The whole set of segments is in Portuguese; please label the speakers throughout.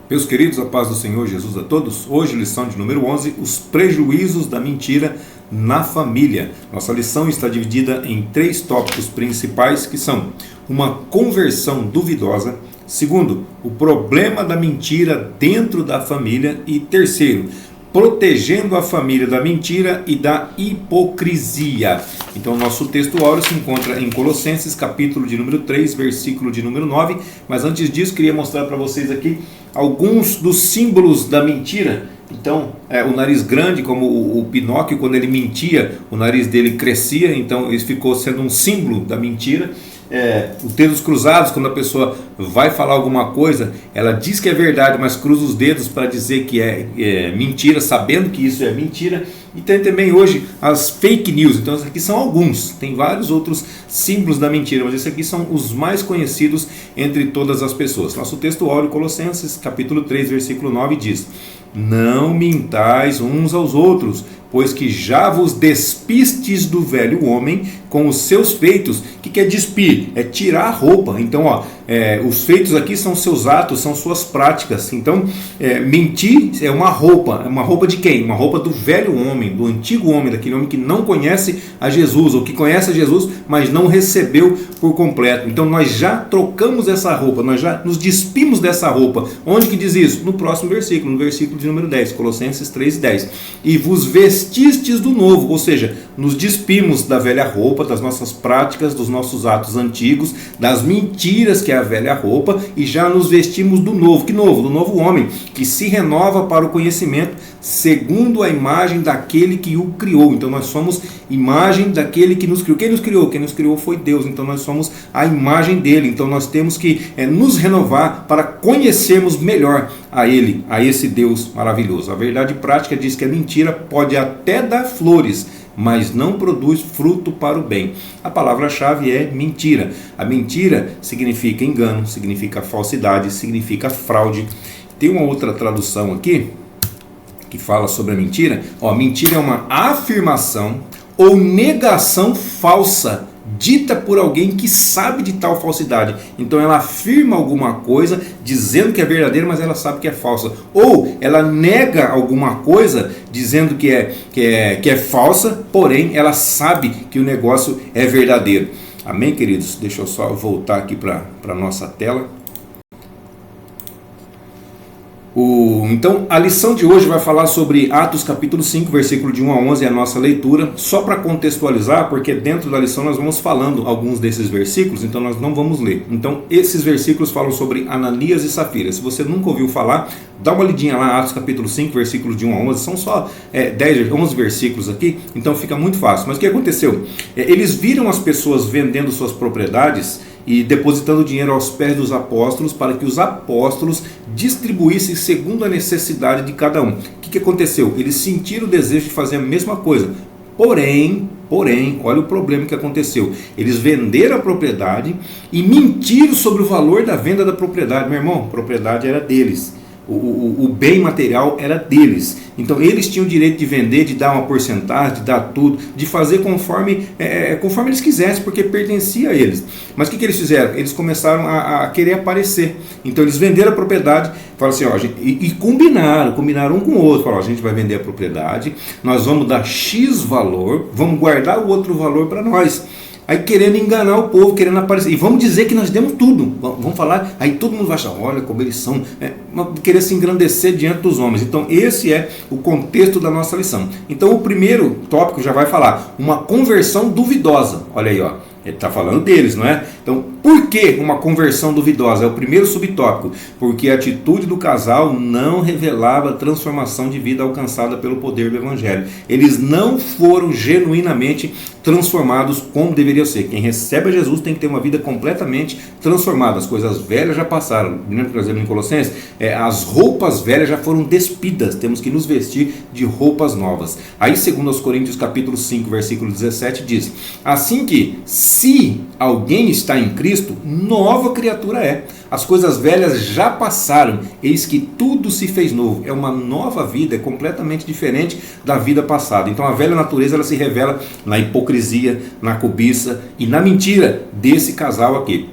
Speaker 1: Meus queridos, a paz do Senhor Jesus a todos. Hoje, lição de número 11, os prejuízos da mentira na família. Nossa lição está dividida em 3 tópicos principais, que são uma conversão duvidosa, segundo, o problema da mentira dentro da família e terceiro, protegendo a família da mentira e da hipocrisia. Então, nosso texto áureo se encontra em Colossenses, capítulo de número 3, versículo de número 9. Mas antes disso, queria mostrar para vocês aqui alguns dos símbolos da mentira. Então, o nariz grande, como o Pinóquio, quando ele mentia, o nariz dele crescia, então ele ficou sendo um símbolo da mentira. Os dedos cruzados, quando a pessoa vai falar alguma coisa, ela diz que é verdade, mas cruza os dedos para dizer que é mentira, sabendo que isso é mentira. E tem também hoje as fake news. Então esses aqui são alguns, tem vários outros símbolos da mentira, mas esses aqui são os mais conhecidos entre todas as pessoas. Nosso texto áureo, Colossenses capítulo 3, versículo 9 diz: não mintais uns aos outros, pois que já vos despistes do velho homem com os seus feitos. O que é despir? É tirar a roupa. Então, os feitos aqui são seus atos, são suas práticas. Então, mentir é uma roupa de quem? Uma roupa do velho homem, do antigo homem, daquele homem que não conhece a Jesus, ou que conhece a Jesus, mas não recebeu por completo. Então, nós já trocamos essa roupa, nós já nos despimos dessa roupa. Onde que diz isso? No próximo versículo, no versículo de número 10, Colossenses 3:10. E vos vestistes do novo, ou seja, nos despimos da velha roupa, das nossas práticas, dos nossos atos antigos, das mentiras que é a velha roupa, e já nos vestimos do novo. Que novo? Do novo homem, que se renova para o conhecimento, segundo a imagem daquele que o criou. Então nós somos imagem daquele que nos criou. Quem nos criou? Quem nos criou foi Deus. Então nós somos a imagem dele. Então nós temos que nos renovar para conhecermos melhor a ele, a esse Deus maravilhoso. A verdade prática diz que a mentira pode até dar flores, mas não produz fruto para o bem. A palavra-chave é mentira. A mentira significa engano, significa falsidade, significa fraude. Tem uma outra tradução aqui que fala sobre a mentira. Mentira é uma afirmação ou negação falsa dita por alguém que sabe de tal falsidade. Então ela afirma alguma coisa dizendo que é verdadeira, mas ela sabe que é falsa. Ou ela nega alguma coisa dizendo que é falsa, porém ela sabe que o negócio é verdadeiro. Amém, queridos? Deixa eu só voltar aqui para a nossa tela. Então a lição de hoje vai falar sobre Atos capítulo 5, versículo de 1 a 11, é a nossa leitura, só para contextualizar, porque dentro da lição nós vamos falando alguns desses versículos, então nós não vamos ler. Então esses versículos falam sobre Ananias e Safira. Se você nunca ouviu falar, dá uma lidinha lá, Atos capítulo 5, versículo de 1 a 11, são só 11 versículos aqui, então fica muito fácil. Mas o que aconteceu? Eles viram as pessoas vendendo suas propriedades e depositando dinheiro aos pés dos apóstolos para que os apóstolos distribuíssem segundo a necessidade de cada um. O que aconteceu? Eles sentiram o desejo de fazer a mesma coisa. Porém, olha o problema que aconteceu. Eles venderam a propriedade e mentiram sobre o valor da venda da propriedade. Meu irmão, a propriedade era deles. O bem material era deles. Então eles tinham o direito de vender, de dar uma porcentagem, de dar tudo, de fazer conforme eles quisessem, porque pertencia a eles. Mas o que eles fizeram? Eles começaram a querer aparecer. Então eles venderam a propriedade, falaram assim, e combinaram um com o outro. Falaram, a gente vai vender a propriedade, nós vamos dar X valor, vamos guardar o outro valor para nós. Aí querendo enganar o povo, querendo aparecer. E vamos dizer que nós demos tudo. Vamos falar, aí todo mundo vai achar, olha como eles são, querer se engrandecer diante dos homens. Então esse é o contexto da nossa lição. Então o primeiro tópico já vai falar, uma conversão duvidosa. Olha aí, ele está falando deles, não é? Então, por que uma conversão duvidosa? É o primeiro subtópico. Porque a atitude do casal não revelava a transformação de vida alcançada pelo poder do Evangelho. Eles não foram genuinamente transformados como deveria ser. Quem recebe a Jesus tem que ter uma vida completamente transformada. As coisas velhas já passaram. Lembra que nós lemos em Colossenses? As roupas velhas já foram despidas. Temos que nos vestir de roupas novas. Aí, segundo aos Coríntios capítulo 5, versículo 17, diz: assim que, se alguém está em Cristo, nova criatura é. As coisas velhas já passaram, eis que tudo se fez novo. É uma nova vida, é completamente diferente da vida passada. Então a velha natureza ela se revela na hipocrisia, na cobiça e na mentira desse casal aqui.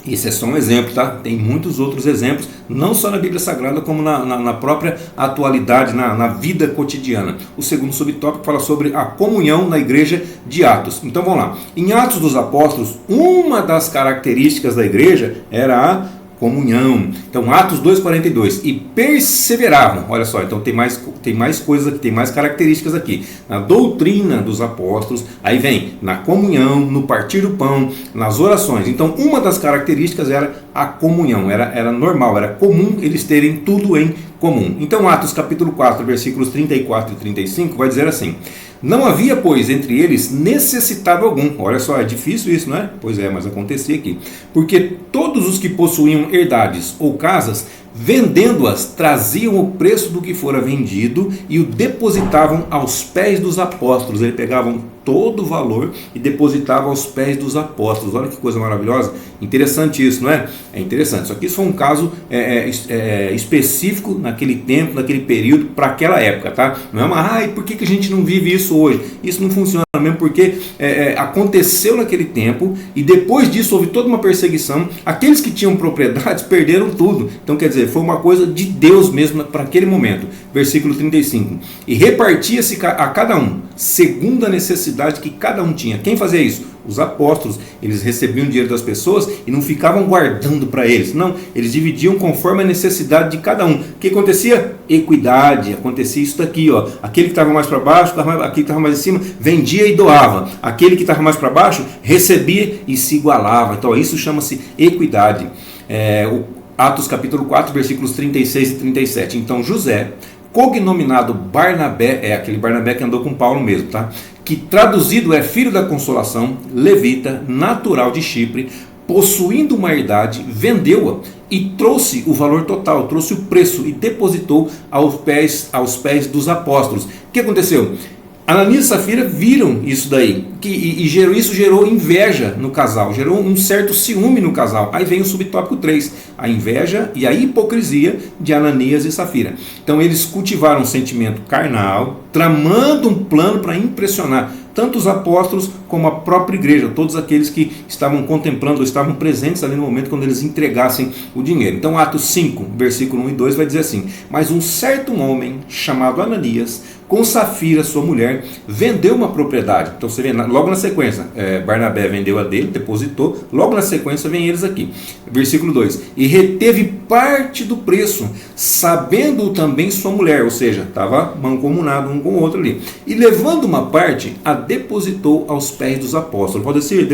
Speaker 1: Esse é só um exemplo, tá? Tem muitos outros exemplos, não só na Bíblia Sagrada, como na própria atualidade, na vida cotidiana. O segundo subtópico fala sobre a comunhão na igreja de Atos. Então vamos lá. Em Atos dos Apóstolos, uma das características da igreja era a comunhão. Então Atos 2,42, e perseveravam, olha só, então tem mais coisas aqui, tem mais características aqui, na doutrina dos apóstolos, aí vem na comunhão, no partir do pão, nas orações. Então uma das características era a comunhão, era normal, era comum eles terem tudo em comum. Então Atos capítulo 4, versículos 34 e 35 vai dizer assim: não havia, pois, entre eles necessitado algum. Olha só, é difícil isso, não é? Pois é, mas acontecia aqui. Porque todos os que possuíam herdades ou casas, vendendo-as, traziam o preço do que fora vendido e o depositavam aos pés dos apóstolos. Eles pegavam todo o valor e depositavam aos pés dos apóstolos. Olha que coisa maravilhosa. Interessante isso, não é? É interessante. Só que isso foi um caso específico naquele tempo, naquele período, para aquela época, tá? Não é uma, por que a gente não vive isso hoje? Isso não funciona mesmo porque aconteceu naquele tempo e depois disso houve toda uma perseguição. Aqueles que tinham propriedades perderam tudo. Então quer dizer, foi uma coisa de Deus mesmo para aquele momento. Versículo 35. E repartia-se a cada um, segundo a necessidade que cada um tinha. Quem fazia isso? Os apóstolos. Eles recebiam o dinheiro das pessoas e não ficavam guardando para eles. Não, eles dividiam conforme a necessidade de cada um. O que acontecia? Equidade. Acontecia isso daqui, ó. Aquele que estava mais para baixo, aquele que estava mais em cima, vendia e doava. Aquele que estava mais para baixo, recebia e se igualava. Então isso chama-se equidade. Atos capítulo 4, versículos 36 e 37. Então José, cognominado Barnabé, aquele Barnabé que andou com Paulo mesmo, tá? Que traduzido é filho da consolação, levita, natural de Chipre, possuindo uma herdade, vendeu-a e trouxe o valor total, trouxe o preço e depositou aos pés dos apóstolos. O que aconteceu? Ananias e Safira viram isso daí, isso gerou inveja no casal, gerou um certo ciúme no casal. Aí vem o subtópico 3, a inveja e a hipocrisia de Ananias e Safira. Então eles cultivaram um sentimento carnal, tramando um plano para impressionar tanto os apóstolos como a própria igreja, todos aqueles que estavam contemplando, ou estavam presentes ali no momento quando eles entregassem o dinheiro. Então Atos 5, versículo 1 e 2 vai dizer assim: mas um certo homem chamado Ananias, com Safira, sua mulher, vendeu uma propriedade. Então você vê, logo na sequência, Barnabé vendeu a dele, depositou, logo na sequência vem eles aqui. Versículo 2, e reteve parte do preço, sabendo também sua mulher, ou seja, estava mancomunado um com o outro ali. E levando uma parte, a depositou aos pés dos apóstolos. Pode ser,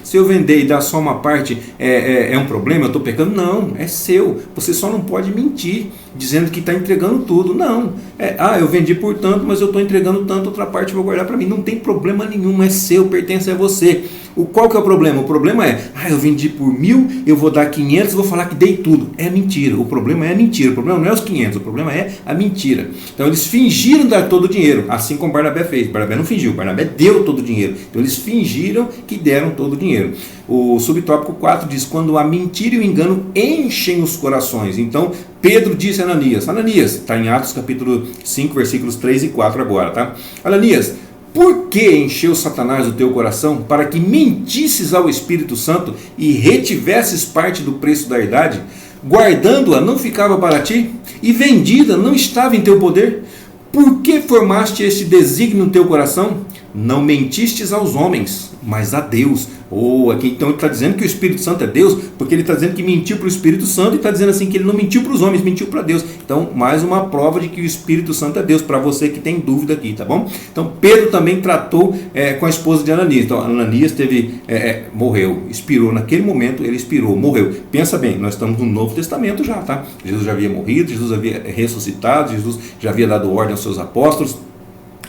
Speaker 1: se eu vender e dar só uma parte, é um problema, eu estou pecando? Não, é seu. Você só não pode mentir, dizendo que está entregando tudo. Não, eu vendi por tanto, mas eu estou entregando tanto, outra parte eu vou guardar para mim. Não tem problema nenhum, é seu, pertence a você. Qual que é o problema? O problema é, eu vendi por 1.000, eu vou dar 500, vou falar que dei tudo. É mentira, o problema é a mentira, o problema não é os 500, o problema é a mentira. Então eles fingiram dar todo o dinheiro, assim como Barnabé fez. Barnabé não fingiu, Barnabé deu todo o dinheiro. Então eles fingiram que deram todo o dinheiro. O subtópico 4 diz, quando a mentira e o engano enchem os corações. Então Pedro disse a Ananias, está em Atos capítulo 5, versículos 3 e 4 agora, tá? Ananias, por que encheu Satanás o teu coração para que mentisses ao Espírito Santo e retivesses parte do preço da herdade? Guardando-a não ficava para ti? E vendida não estava em teu poder? Por que formaste este desígnio no teu coração? Não mentistes aos homens, mas a Deus. Aqui então ele está dizendo que o Espírito Santo é Deus, porque ele está dizendo que mentiu para o Espírito Santo e está dizendo assim que ele não mentiu para os homens, mentiu para Deus. Então, mais uma prova de que o Espírito Santo é Deus, para você que tem dúvida aqui, tá bom? Então, Pedro também tratou com a esposa de Ananias. Então, Ananias morreu, expirou, naquele momento ele expirou, morreu. Pensa bem, nós estamos no Novo Testamento já, tá? Jesus já havia morrido, Jesus havia ressuscitado, Jesus já havia dado ordem aos seus apóstolos,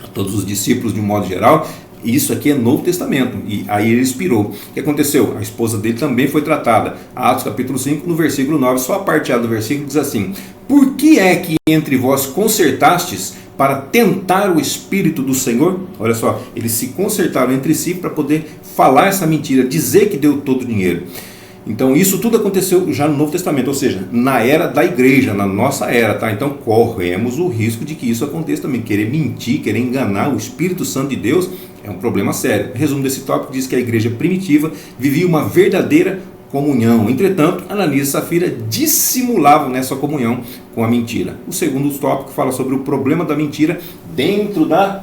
Speaker 1: a todos os discípulos de um modo geral. Isso aqui é Novo Testamento, e aí ele expirou. O que aconteceu? A esposa dele também foi tratada. Atos capítulo 5, no versículo 9, só a parte A do versículo diz assim: por que é que entre vós concertastes para tentar o Espírito do Senhor? Olha só, eles se concertaram entre si para poder falar essa mentira, dizer que deu todo o dinheiro. Então isso tudo aconteceu já no Novo Testamento, ou seja, na era da igreja, na nossa era, tá? Então corremos o risco de que isso aconteça também. Querer mentir, querer enganar o Espírito Santo de Deus é um problema sério. O resumo desse tópico diz que a igreja primitiva vivia uma verdadeira comunhão. Entretanto, Ananias e Safira dissimulavam nessa comunhão com a mentira. O segundo tópico fala sobre o problema da mentira dentro da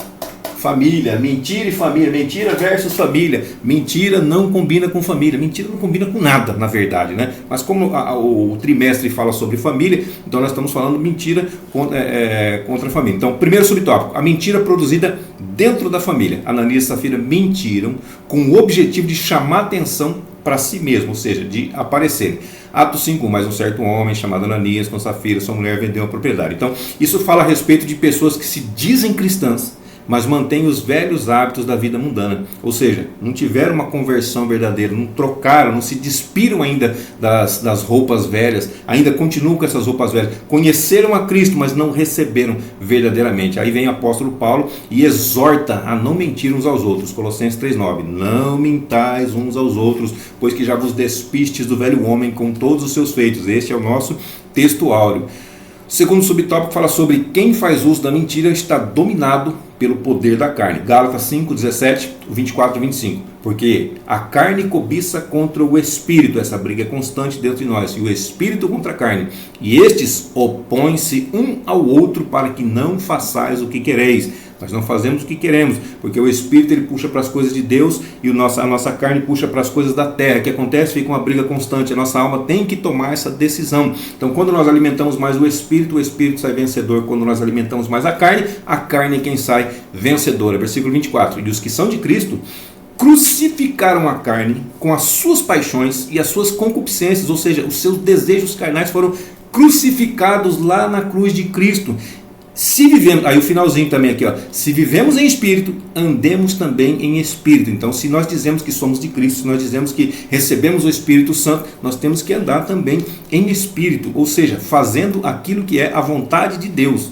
Speaker 1: família. Mentira e família, mentira versus família. Mentira não combina com família, mentira não combina com nada, na verdade, né? Mas como o trimestre fala sobre família, então nós estamos falando mentira contra a família. Então, primeiro subtópico, a mentira produzida dentro da família. Ananias e Safira mentiram com o objetivo de chamar atenção para si mesmo, ou seja, de aparecerem. Atos 5, mais um certo homem chamado Ananias com Safira, sua mulher vendeu uma propriedade. Então, isso fala a respeito de pessoas que se dizem cristãs, mas mantêm os velhos hábitos da vida mundana, ou seja, não tiveram uma conversão verdadeira, não trocaram, não se despiram ainda das roupas velhas, ainda continuam com essas roupas velhas, conheceram a Cristo, mas não receberam verdadeiramente. Aí vem o apóstolo Paulo e exorta a não mentir uns aos outros, Colossenses 3,9, não mintais uns aos outros, pois que já vos despistes do velho homem com todos os seus feitos. Este é o nosso texto áureo. Segundo subtópico fala sobre quem faz uso da mentira está dominado pelo poder da carne. Gálatas 5, 17, 24 e 25. Porque a carne cobiça contra o espírito, essa briga é constante dentro de nós, e o espírito contra a carne. E estes opõem-se um ao outro para que não façais o que quereis. Nós não fazemos o que queremos, porque o espírito ele puxa para as coisas de Deus e a nossa carne puxa para as coisas da terra. O que acontece? Fica uma briga constante. A nossa alma tem que tomar essa decisão. Então, quando nós alimentamos mais o espírito sai vencedor. Quando nós alimentamos mais a carne é quem sai vencedora. Versículo 24. E os que são de Cristo crucificaram a carne com as suas paixões e as suas concupiscências, ou seja, os seus desejos carnais foram crucificados lá na cruz de Cristo. Se vivemos, aí o finalzinho também aqui, ó, se vivemos em espírito, andemos também em espírito. Então, se nós dizemos que somos de Cristo, se nós dizemos que recebemos o Espírito Santo, nós temos que andar também em espírito, ou seja, fazendo aquilo que é a vontade de Deus.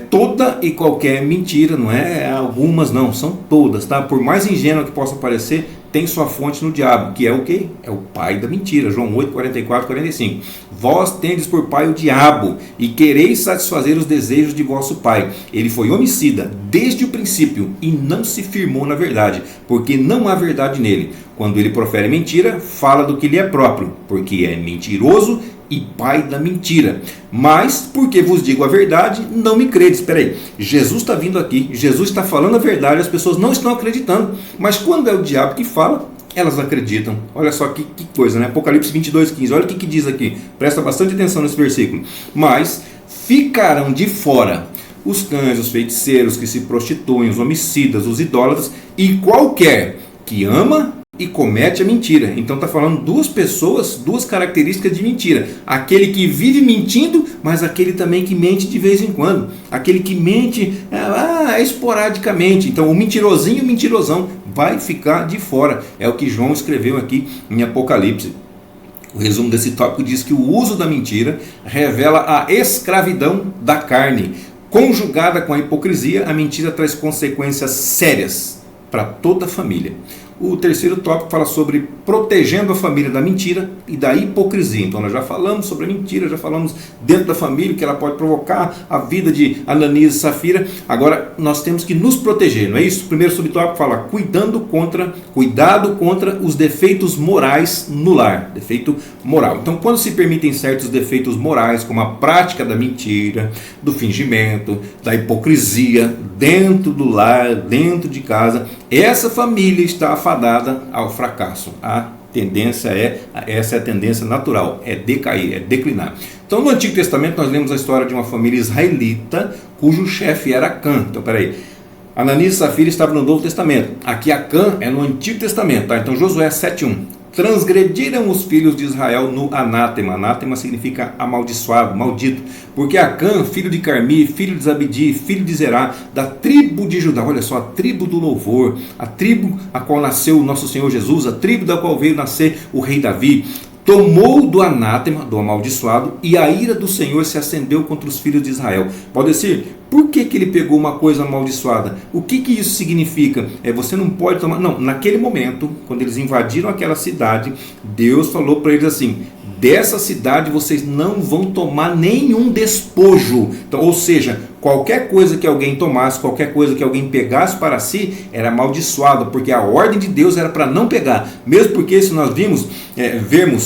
Speaker 1: Toda e qualquer mentira, não é algumas não, são todas, tá? Por mais ingênua que possa parecer, tem sua fonte no diabo, que é o quê? É o pai da mentira. João 8, 44, 45. Vós tendes por pai o diabo, e quereis satisfazer os desejos de vosso pai. Ele foi homicida desde o princípio, e não se firmou na verdade, porque não há verdade nele. Quando ele profere mentira, fala do que lhe é próprio, porque é mentiroso e pai da mentira. Mas, porque vos digo a verdade, não me credes. Espera aí, Jesus está vindo aqui, Jesus está falando a verdade, as pessoas não estão acreditando, mas quando é o diabo que fala, elas acreditam. Olha só que coisa, né? Apocalipse 22, 15, olha o que diz aqui, presta bastante atenção nesse versículo. Mas ficarão de fora os cães, os feiticeiros que se prostituem, os homicidas, os idólatras e qualquer que ama e comete a mentira. Então está falando duas pessoas, duas características de mentira. Aquele que vive mentindo, mas aquele também que mente de vez em quando. Aquele que mente esporadicamente. Então o mentirosinho e o mentirosão vai ficar de fora. É o que João escreveu aqui em Apocalipse. O resumo desse tópico diz que o uso da mentira revela a escravidão da carne. Conjugada com a hipocrisia, a mentira traz consequências sérias para toda a família. O terceiro tópico fala sobre protegendo a família da mentira e da hipocrisia. Então nós já falamos sobre a mentira, já falamos dentro da família que ela pode provocar a vida de Ananias e Safira. Agora nós temos que nos proteger, não é isso? O primeiro subtópico fala cuidado contra os defeitos morais no lar. Defeito moral. Então quando se permitem certos defeitos morais, como a prática da mentira, do fingimento, da hipocrisia, dentro do lar, dentro de casa, essa família está afadada ao fracasso. Essa é a tendência natural, é decair, é declinar. Então no Antigo Testamento nós lemos a história de uma família israelita cujo chefe era Acã. Então peraí, Ananias e Safira estavam no Novo Testamento, aqui Acã é no Antigo Testamento, tá? Então Josué 7:1. Transgrediram os filhos de Israel no anátema. Anátema significa amaldiçoado, maldito. Porque Acã, filho de Carmi, filho de Zabdi, filho de Zerá, da tribo de Judá, olha só, a tribo do louvor, a tribo a qual nasceu o nosso Senhor Jesus, a tribo da qual veio nascer o rei Davi, tomou do anátema, do amaldiçoado, e a ira do Senhor se acendeu contra os filhos de Israel. Pode ser, por que ele pegou uma coisa amaldiçoada? O que isso significa? Você não pode tomar... Não, naquele momento, quando eles invadiram aquela cidade, Deus falou para eles assim: dessa cidade vocês não vão tomar nenhum despojo. Então, ou seja, qualquer coisa que alguém tomasse, qualquer coisa que alguém pegasse para si, era amaldiçoado, porque a ordem de Deus era para não pegar. Mesmo porque, se nós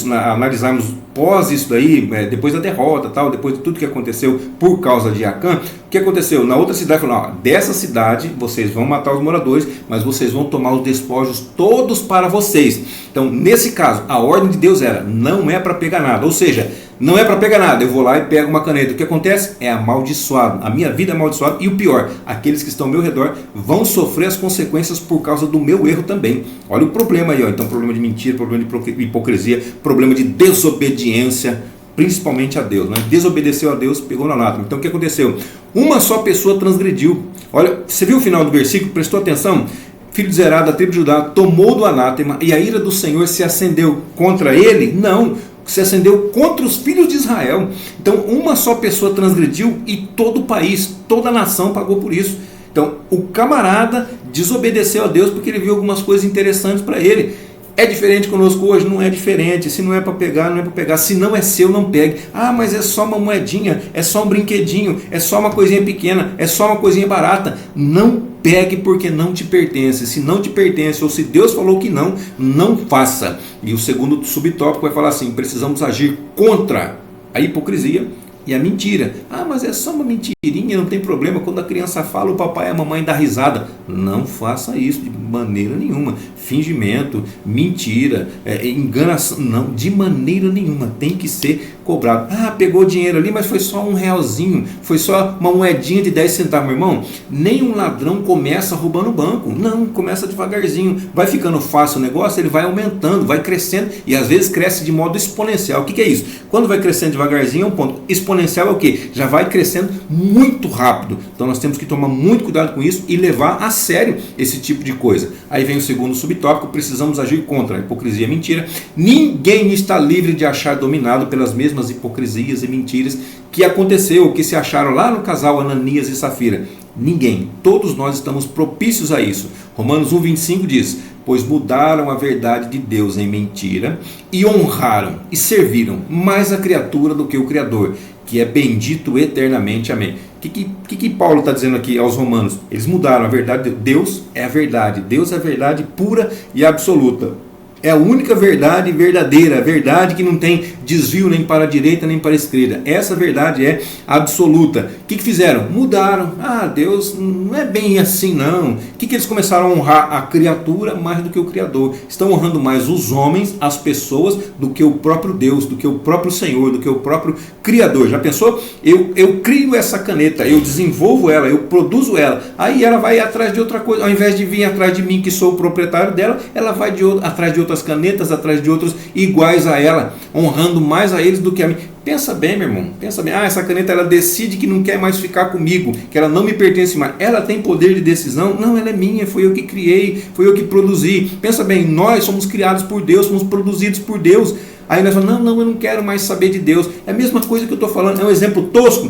Speaker 1: analisarmos pós isso daí, depois da derrota, tal, depois de tudo que aconteceu por causa de Acã, o que aconteceu? Na outra cidade, falou, dessa cidade vocês vão matar os moradores, mas vocês vão tomar os despojos todos para vocês. Então, nesse caso, a ordem de Deus era, não é para pegar nada, ou seja, não é para pegar nada, eu vou lá e pego uma caneta. O que acontece? É amaldiçoado, a minha vida é amaldiçoada, e o pior, aqueles que estão ao meu redor vão sofrer as consequências por causa do meu erro também. Olha o problema aí, então problema de mentira, problema de hipocrisia, problema de desobediência, principalmente a Deus, né? Desobedeceu a Deus, pegou no anátema. Então o que aconteceu? Uma só pessoa transgrediu. Olha, você viu o final do versículo? Prestou atenção? Filho de Zerá, da tribo de Judá, tomou do anátema, e a ira do Senhor se acendeu contra ele? Não, se acendeu contra os filhos de Israel. Então uma só pessoa transgrediu e todo o país, toda a nação pagou por isso. Então o camarada desobedeceu a Deus porque ele viu algumas coisas interessantes para ele. É diferente conosco hoje? Não é diferente. Se não é para pegar, não é para pegar. Se não é seu, não pegue. Mas é só uma moedinha, é só um brinquedinho, é só uma coisinha pequena, é só uma coisinha barata. Não pegue porque não te pertence. Se não te pertence, ou se Deus falou que não, não faça. E o segundo subtópico vai falar assim, precisamos agir contra a hipocrisia e a mentira. Mas é só uma mentirinha, não tem problema. Quando a criança fala, o papai e a mamãe dá risada. Não faça isso de maneira nenhuma. Fingimento, mentira, enganação, não, de maneira nenhuma. Tem que ser cobrado. Pegou dinheiro ali, mas foi só R$1, foi só uma moedinha de 10 centavos, meu irmão. Nenhum ladrão começa roubando o banco. Não, começa devagarzinho. Vai ficando fácil o negócio, ele vai aumentando, vai crescendo e às vezes cresce de modo exponencial. O que é isso? Quando vai crescendo devagarzinho é um ponto. Exponencial é o quê? Já vai crescendo muito rápido. Então nós temos que tomar muito cuidado com isso e levar a sério esse tipo de coisa. Aí vem o segundo subtópico, precisamos agir contra a hipocrisia e a mentira. Ninguém está livre de achar dominado pelas mesmas hipocrisias e mentiras que aconteceu, que se acharam lá no casal Ananias e Safira. Ninguém, todos nós estamos propícios a isso. Romanos 1,25 diz, pois mudaram a verdade de Deus em mentira e honraram e serviram mais a criatura do que o Criador, que é bendito eternamente. Amém. O que Paulo está dizendo aqui aos romanos? Eles mudaram a verdade. Deus é a verdade. Deus é a verdade pura e absoluta. É a única verdade verdadeira, a verdade que não tem desvio nem para a direita nem para a esquerda. Essa verdade é absoluta. O que fizeram? Mudaram. Deus não é bem assim não. O que eles começaram a honrar? A criatura mais do que o Criador. Estão honrando mais os homens, as pessoas, do que o próprio Deus, do que o próprio Senhor, do que o próprio Criador. Já pensou? Eu crio essa caneta, eu desenvolvo ela, eu produzo ela. Aí ela vai atrás de outra coisa. Ao invés de vir atrás de mim, que sou o proprietário dela, ela vai atrás de outras canetas, atrás de outros iguais a ela, honrando mais a eles do que a mim. Pensa bem, meu irmão, pensa bem. Essa caneta, ela decide que não quer mais ficar comigo, que ela não me pertence mais. Ela tem poder de decisão? Não, ela é minha, foi eu que criei, foi eu que produzi. Pensa bem, nós somos criados por Deus, somos produzidos por Deus. Aí nós falamos, não, eu não quero mais saber de Deus. É a mesma coisa que eu estou falando, é um exemplo tosco,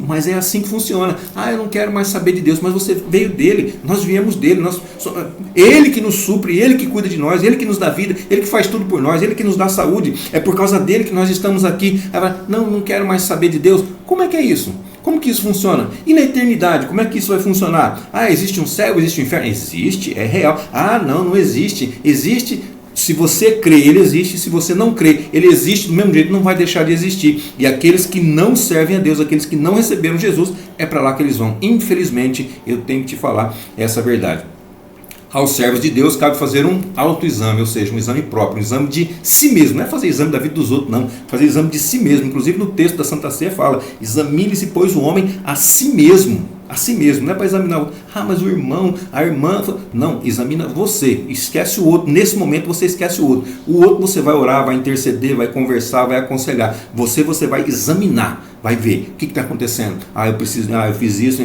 Speaker 1: mas é assim que funciona. Eu não quero mais saber de Deus, mas você veio dele, nós viemos dele, ele que nos supre, ele que cuida de nós, ele que nos dá vida, ele que faz tudo por nós, ele que nos dá saúde, é por causa dele que nós estamos aqui. Aí fala, não quero mais saber de Deus. Como é que é isso? Como que isso funciona? E na eternidade, como é que isso vai funcionar? Existe um céu, existe um inferno? Existe, é real. Não existe. Existe. Se você crê, ele existe. Se você não crê, ele existe do mesmo jeito, não vai deixar de existir. E aqueles que não servem a Deus, aqueles que não receberam Jesus, é para lá que eles vão. Infelizmente, eu tenho que te falar essa verdade. Aos servos de Deus cabe fazer um autoexame, ou seja, um exame próprio, um exame de si mesmo. Não é fazer exame da vida dos outros, não. Fazer exame de si mesmo. Inclusive no texto da Santa Ceia fala, examine-se, pois, o homem a si mesmo. A si mesmo, não é para examinar o outro. Mas o irmão, a irmã... Não, examina você, esquece o outro. Nesse momento você esquece o outro. O outro você vai orar, vai interceder, vai conversar, vai aconselhar. Você vai examinar, vai ver o que está acontecendo. Eu fiz isso.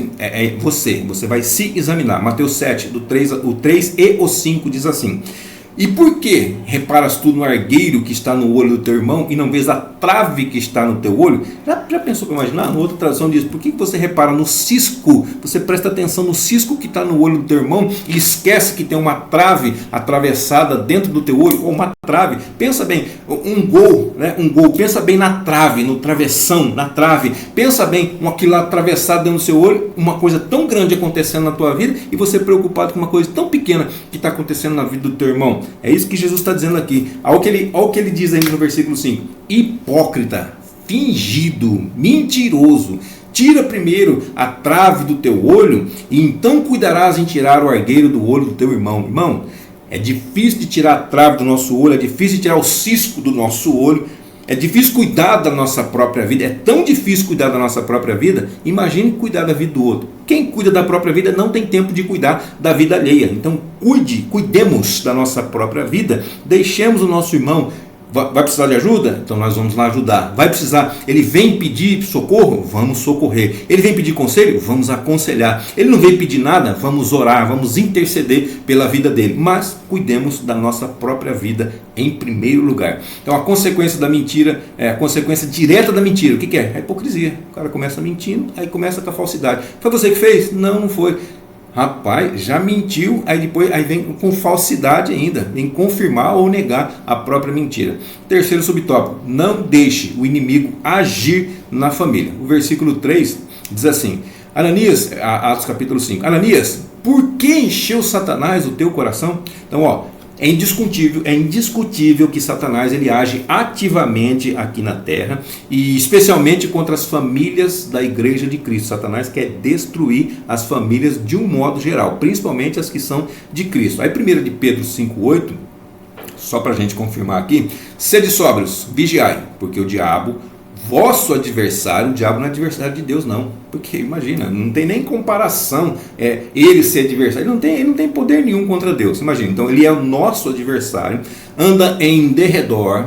Speaker 1: Você vai se examinar. Mateus 7, o 3 e o 5 diz assim: e por que reparas tu no argueiro que está no olho do teu irmão e não vês a trave que está no teu olho? Já pensou para imaginar? Na outra tradução diz, por que você repara no cisco? Você presta atenção no cisco que está no olho do teu irmão e esquece que tem uma trave atravessada dentro do teu olho, ou uma trave. Pensa bem, um gol, né? Um gol, pensa bem na trave, no travessão, na trave. Pensa bem, aquilo lá atravessado dentro do seu olho, uma coisa tão grande acontecendo na tua vida e você preocupado com uma coisa tão pequena que está acontecendo na vida do teu irmão. É isso que Jesus está dizendo aqui. Olha o que ele diz ainda no versículo 5. Hipócrita, fingido, mentiroso. Tira primeiro a trave do teu olho e então cuidarás em tirar o argueiro do olho do teu irmão. Irmão, é difícil de tirar a trave do nosso olho, é difícil de tirar o cisco do nosso olho, é difícil cuidar da nossa própria vida, é tão difícil cuidar da nossa própria vida, imagine cuidar da vida do outro. Quem cuida da própria vida não tem tempo de cuidar da vida alheia. Então cuidemos da nossa própria vida, deixemos o nosso irmão. Vai precisar de ajuda? Então nós vamos lá ajudar. Vai precisar, ele vem pedir socorro? Vamos socorrer. Ele vem pedir conselho? Vamos aconselhar. Ele não veio pedir nada? Vamos orar, vamos interceder pela vida dele. Mas cuidemos da nossa própria vida em primeiro lugar. Então a consequência da mentira, a consequência direta da mentira, o que é? A hipocrisia. O cara começa mentindo, aí começa com a falsidade. Foi você que fez? Não, não foi. Rapaz, já mentiu, aí vem com falsidade ainda, vem confirmar ou negar a própria mentira. Terceiro subtópico, não deixe o inimigo agir na família. O versículo 3 diz assim, Ananias, Atos capítulo 5, Ananias, por que encheu Satanás o teu coração? Então, é indiscutível que Satanás ele age ativamente aqui na terra e especialmente contra as famílias da igreja de Cristo. Satanás quer destruir as famílias de um modo geral, principalmente as que são de Cristo. Aí 1 de Pedro 5,8, só para a gente confirmar aqui, sede sóbrios, vigiai, porque o diabo, vosso adversário, o diabo não é adversário de Deus não, porque imagina, não tem nem comparação, ele ser adversário, ele não tem poder nenhum contra Deus, imagina, então ele é o nosso adversário, anda em derredor,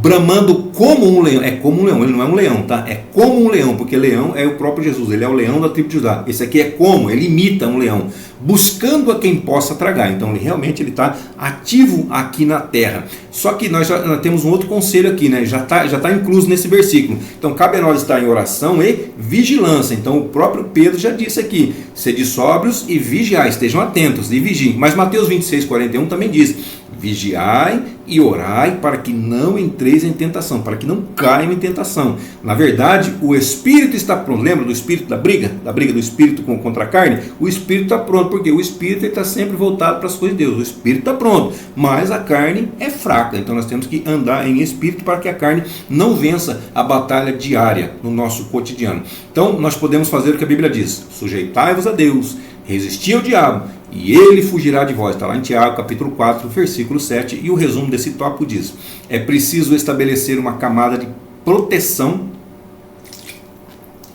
Speaker 1: bramando como um leão, é como um leão, ele não é um leão, tá? É como um leão, porque leão é o próprio Jesus, ele é o leão da tribo de Judá, esse aqui é como, ele imita um leão, buscando a quem possa tragar, então ele realmente está ativo aqui na terra. Só que nós temos um outro conselho aqui, né? já está incluso nesse versículo, então cabe a nós estar em oração e vigilância. Então o próprio Pedro já disse aqui, sede sóbrios e vigiai, estejam atentos e vigiem. Mas Mateus 26:41 também diz, vigiai e orai para que não entreis em tentação, para que não caiam em tentação. Na verdade, o espírito está pronto. Lembra do espírito da briga do espírito contra a carne? O espírito está pronto, porque o espírito está sempre voltado para as coisas de Deus. O espírito está pronto, mas a carne é fraca. Então nós temos que andar em espírito para que a carne não vença a batalha diária no nosso cotidiano. Então nós podemos fazer o que a Bíblia diz, sujeitai-vos a Deus, resisti ao diabo e ele fugirá de vós. Está lá em Tiago capítulo 4, versículo 7, e o resumo desse tópico diz, é preciso estabelecer uma camada de proteção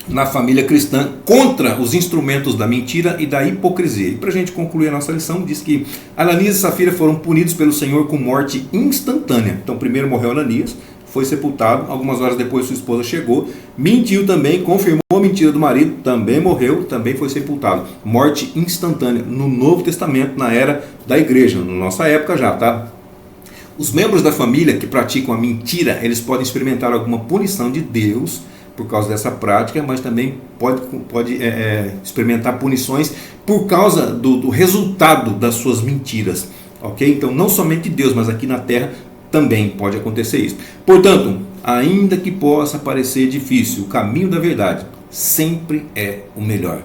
Speaker 1: na família cristã contra os instrumentos da mentira e da hipocrisia. E para a gente concluir a nossa lição, diz que Ananias e Safira foram punidos pelo Senhor com morte instantânea. Então primeiro morreu Ananias, foi sepultado, algumas horas depois sua esposa chegou, mentiu também, confirmou a mentira do marido, também morreu, também foi sepultado. Morte instantânea no Novo Testamento, na era da igreja, na nossa época já, tá? Os membros da família que praticam a mentira, eles podem experimentar alguma punição de Deus por causa dessa prática, mas também pode experimentar punições por causa do resultado das suas mentiras, ok? Então não somente Deus, mas aqui na terra também pode acontecer isso. Portanto, ainda que possa parecer difícil, o caminho da verdade sempre é o melhor.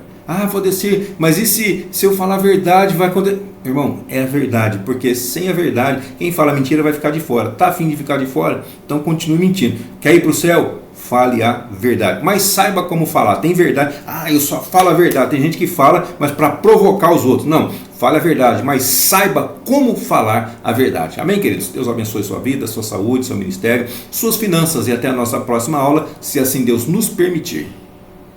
Speaker 1: Vou descer, mas e se eu falar a verdade vai acontecer? Irmão, é a verdade, porque sem a verdade, quem fala mentira vai ficar de fora. Está a fim de ficar de fora? Então continue mentindo. Quer ir para o céu? Fale a verdade, mas saiba como falar. Tem verdade, eu só falo a verdade. Tem gente que fala, mas para provocar os outros. Não, fale a verdade, mas saiba como falar a verdade. Amém, queridos? Deus abençoe sua vida, sua saúde, seu ministério, suas finanças, e até a nossa próxima aula, se assim Deus nos permitir.